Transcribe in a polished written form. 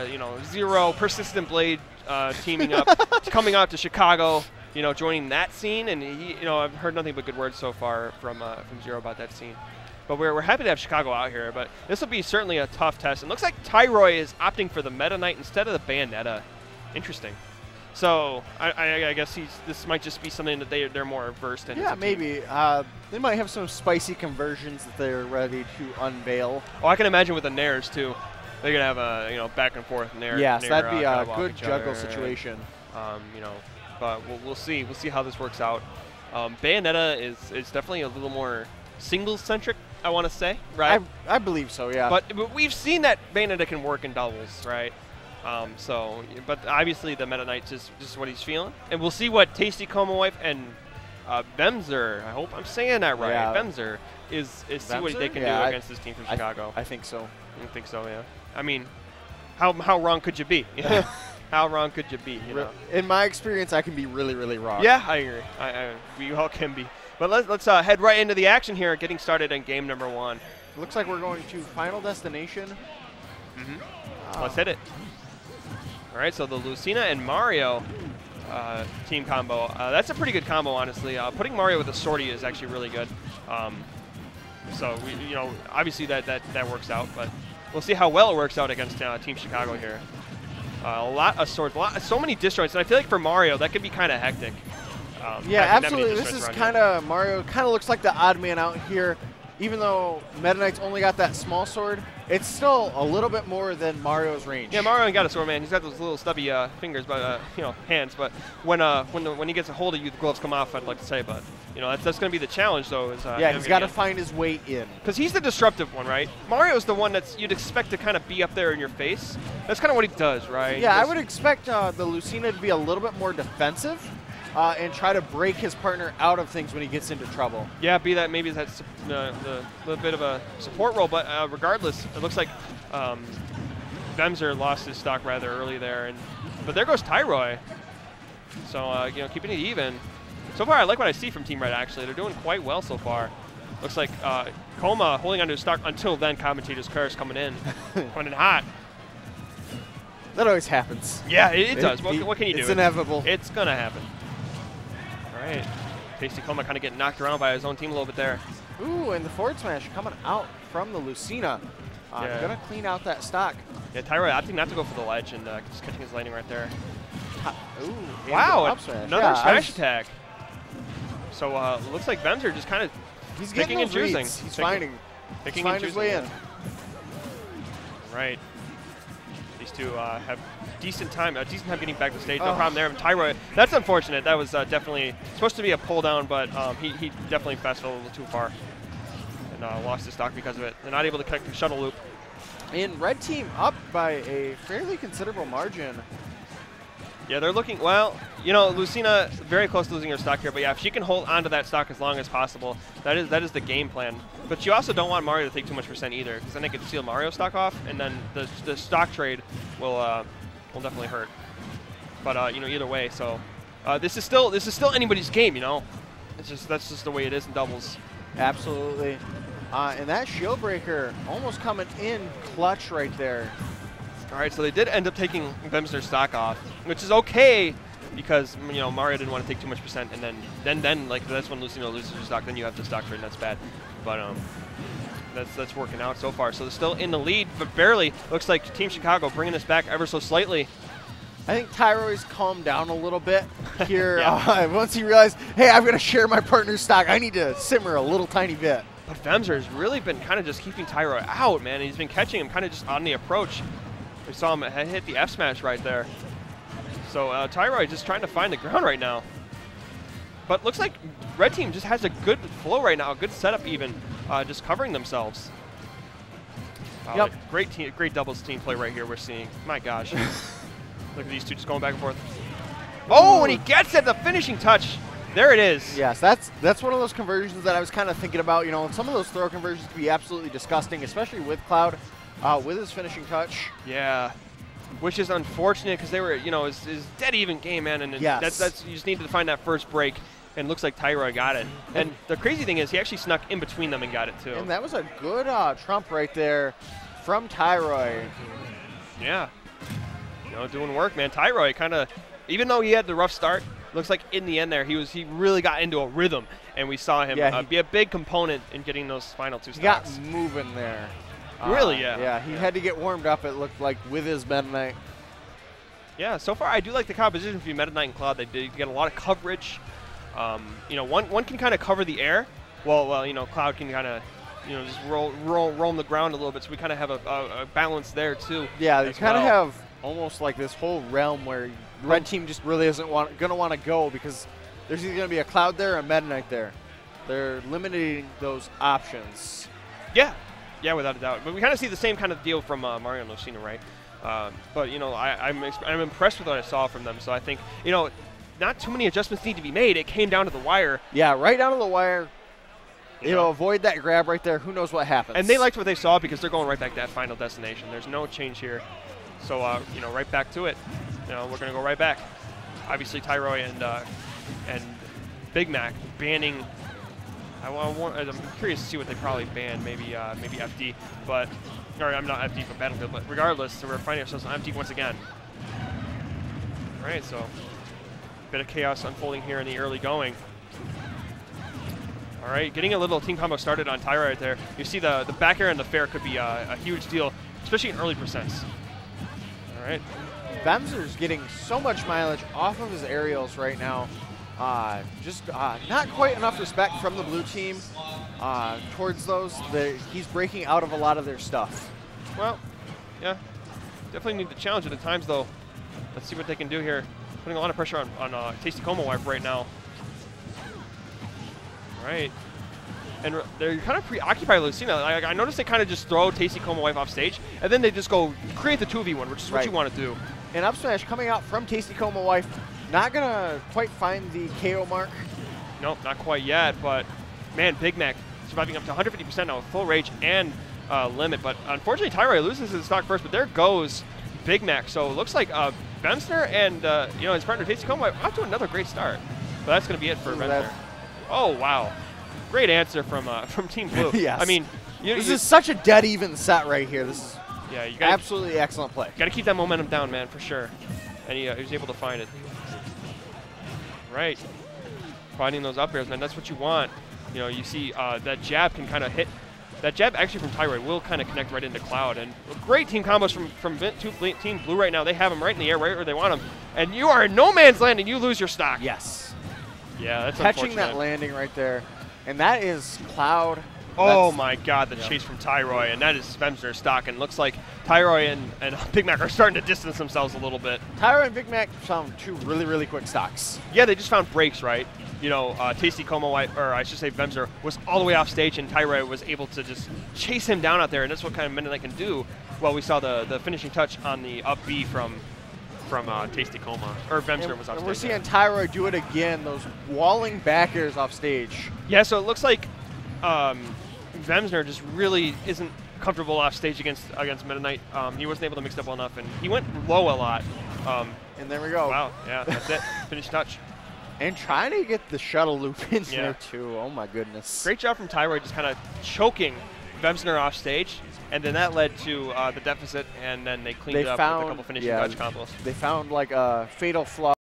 you know, Zero, Persistent Blade teaming up, coming out to Chicago, you know, joining that scene. And he, you know, I've heard nothing but good words so far from Zero about that scene. But we're happy to have Chicago out here. But this will be certainly a tough test. It looks like Tyroy is opting for the Meta Knight instead of the Bayonetta. Interesting. So I guess this might just be something that they're more versed in. Yeah, maybe. They might have some spicy conversions that they're ready to unveil. Oh, I can imagine with the Nairs too. They're gonna have a, you know, back and forth Nair. Yes, Nair, that'd be a good juggle juggle situation. You know, but we'll see. We'll see how this works out. Bayonetta is definitely a little more singles centric, I want to say, right? I believe so, yeah. But we've seen that Bayonetta can work in doubles, right? But obviously the Meta Knight's just what he's feeling, and we'll see what Tasty Coma Wife and Vemnzer, I hope I'm saying that right. Yeah. Vemnzer is see what they can do against this team from Chicago. I think so. I think so, yeah. I mean, how wrong could you be? How wrong could you be? You know? In my experience, I can be really, really wrong. Yeah, I agree. We all can be. But let's head right into the action here, getting started in game number 1. It looks like we're going to Final Destination. Let's hit it. All right, so the Lucina and MariO team combo. That's a pretty good combo, honestly. Putting MariO with a sortie is actually really good. So we, you know, obviously that works out, but we'll see how well it works out against Team Chicago here. A lot of swords, so many disjoints, and I feel like for MariO that could be kind of hectic. Yeah, absolutely. This is kind of MariO. Kind of looks like the odd man out here. Even though Meta Knight's only got that small sword, it's still a little bit more than MariO's range. Yeah, MariO ain't got a sword, man. He's got those little stubby fingers, but you know, hands. But when he gets a hold of you, the gloves come off. I'd like to say, but you know, that's going to be the challenge, though. Is yeah, he's got to find his way in. Because he's the disruptive one, right? MariO's the one that's you'd expect to kind of be up there in your face. That's kind of what he does, right? Yeah, I would expect the Lucina to be a little bit more defensive. And try to break his partner out of things when he gets into trouble. Yeah, maybe that's the little bit of a support role, but regardless, it looks like Vemnzer lost his stock rather early there, but there goes Tyroy. So you know, keeping it even. So far, I like what I see from Team Red. Actually, they're doing quite well so far. Looks like Coma holding onto his stock until then. Commentator's curse coming in hot. That always happens. Yeah, it does. What can you do? It's inevitable. It's gonna happen. Right. Tasty Coma kind of getting knocked around by his own team a little bit there. Ooh, and the forward smash coming out from the Lucina. Gonna clean out that stock. Yeah, Tyroy opting not to go for the ledge and just catching his landing right there. Ooh, wow, another smash attack. So it looks like Vemnzer just kind of picking and choosing. He's finding his way in. Right. These two have decent time getting back to stage. No problem there. And Tyroy, that's unfortunate. That was definitely supposed to be a pull down, but he definitely fast fell a little too far and lost his stock because of it. They're not able to connect the shuttle loop. And red team up by a fairly considerable margin. Yeah, they're looking, well, you know, Lucina very close to losing her stock here, but yeah, if she can hold onto that stock as long as possible, that is the game plan. But you also don't want MariO to take too much percent either, because then they could steal MariO stock off, and then the stock trade will definitely hurt. But you know, either way, so this is still anybody's game, you know. That's just the way it is in doubles. Absolutely. And that shield breaker almost coming in clutch right there. All right, so they did end up taking Vemnzer's stock off, which is okay because, you know, MariO didn't want to take too much percent, and then like that's when Lucina loses her stock, then you have the stock trade, and that's bad. But that's working out so far. So they're still in the lead, but barely. Looks like Team Chicago bringing this back ever so slightly. I think Tyroy's calmed down a little bit here. Once he realized, hey, I'm going to share my partner's stock. I need to simmer a little tiny bit. But Vemnzer has really been kind of just keeping Tyroy out, man. He's been catching him kind of just on the approach. We saw him hit the F smash right there. So Tyroy just trying to find the ground right now. But looks like red team just has a good flow right now, a good setup even, just covering themselves. Yep. Great doubles team play right here we're seeing. My gosh. Look at these two just going back and forth. Oh, and he gets it, the finishing touch. There it is. Yes, that's one of those conversions that I was kind of thinking about. You know, some of those throw conversions can be absolutely disgusting, especially with Cloud, with his finishing touch. Yeah, which is unfortunate because they were, you know, it's dead even game, man. And yes. that's you just needed to find that first break, and looks like Tyroy got it. And the crazy thing is he actually snuck in between them and got it too. And that was a good trump right there from Tyroy. Yeah. You know, doing work, man. Tyroy kind of, even though he had the rough start, looks like in the end there he really got into a rhythm, and we saw him be a big component in getting those final 2 stocks. He got moving there. Really, yeah. Yeah, he had to get warmed up, it looked like, with his Meta Knight. Yeah, so far I do like the composition between Meta Knight and Cloud. They did get a lot of coverage. You know, one can kind of cover the air, well, you know, Cloud can kind of, you know, just roam the ground a little bit. So we kind of have a balance there too. Yeah, they kind of have almost like this whole realm where the red team just really isn't going to want to go because there's either going to be a Cloud there or a Meta Knight there. They're limiting those options. Yeah, yeah, without a doubt. But we kind of see the same kind of deal from MariO and Lucina, right? But, you know, I'm impressed with what I saw from them. So I think, you know, not too many adjustments need to be made. It came down to the wire. Yeah, right down to the wire. You know, avoid that grab right there. Who knows what happens. And they liked what they saw because they're going right back to that final destination. There's no change here. So, you know, right back to it. You know, we're going to go right back. Obviously, Tyroy and Big Mac banning. I'm curious to see what they probably banned. Maybe FD, but or I'm not FD for Battlefield. But regardless, so we're finding ourselves on FD once again. All right, so a bit of chaos unfolding here in the early going. All right, getting a little team combo started on Tyroy right there. You see the back air and the fair could be a huge deal, especially in early percents. All right. Vemzer's getting so much mileage off of his aerials right now. Just not quite enough respect from the blue team towards those. He's breaking out of a lot of their stuff. Well, yeah, definitely need to challenge it at times, though. Let's see what they can do here. Putting a lot of pressure on Tasty Coma Wife right now. All right. And they're kind of preoccupied with Lucina. I noticed they kind of just throw Tasty Coma Wife off stage, and then they just go create the 2v1, which is what you want to do. And up smash coming out from Tasty Coma Wife. Not going to quite find the KO mark. Nope, not quite yet, but man, Big Mac surviving up to 150% now with full rage and limit. But unfortunately, Tyroy loses his stock first, but there goes Big Mac. So it looks like Vemnzer and you know, his partner Tasty Coma off to another great start. But that's going to be it for Vemnzer. Oh, wow. Great answer from Team Blue. Yes. I mean, this is such a dead even set right here. This is you gotta, absolutely excellent play. Got to keep that momentum down, man, for sure. And he was able to find it. Right. Finding those up airs, man, that's what you want. You know, you see that jab can kind of hit. That jab actually from Tyroy will kind of connect right into Cloud. And great team combos from Team Blue right now. They have him right in the air, right where they want him. And you are in no man's land and you lose your stock. Yes. Yeah, that's catching that landing right there. And that is Cloud. Oh my God, the chase from Tyroy, and that is Vemzer's stock, and looks like Tyroy and Big Mac are starting to distance themselves a little bit. Tyroy and Big Mac found two really quick stocks. Yeah, they just found breaks, right? You know, Tasty Coma White, or I should say Vemnzer, was all the way off stage, and Tyroy was able to just chase him down out there, and that's what kind of Meta Knight can do. Well, we saw the finishing touch on the up B from Tasty Coma, or Vemnzer was off stage. And we're seeing Tyroy do it again, those walling back airs off stage. Yeah, so it looks like Vemnzer just really isn't comfortable off stage against Meta Knight. He wasn't able to mix it up well enough, and he went low a lot. And there we go. Wow, yeah, that's it. Finish touch. And trying to get the shuttle loop in there, too. Oh, my goodness. Great job from Tyroy, just kind of choking Vemnzer off stage. And then that led to the deficit, and then they cleaned it up with a couple finishing touch combos. They found, like, a fatal flaw.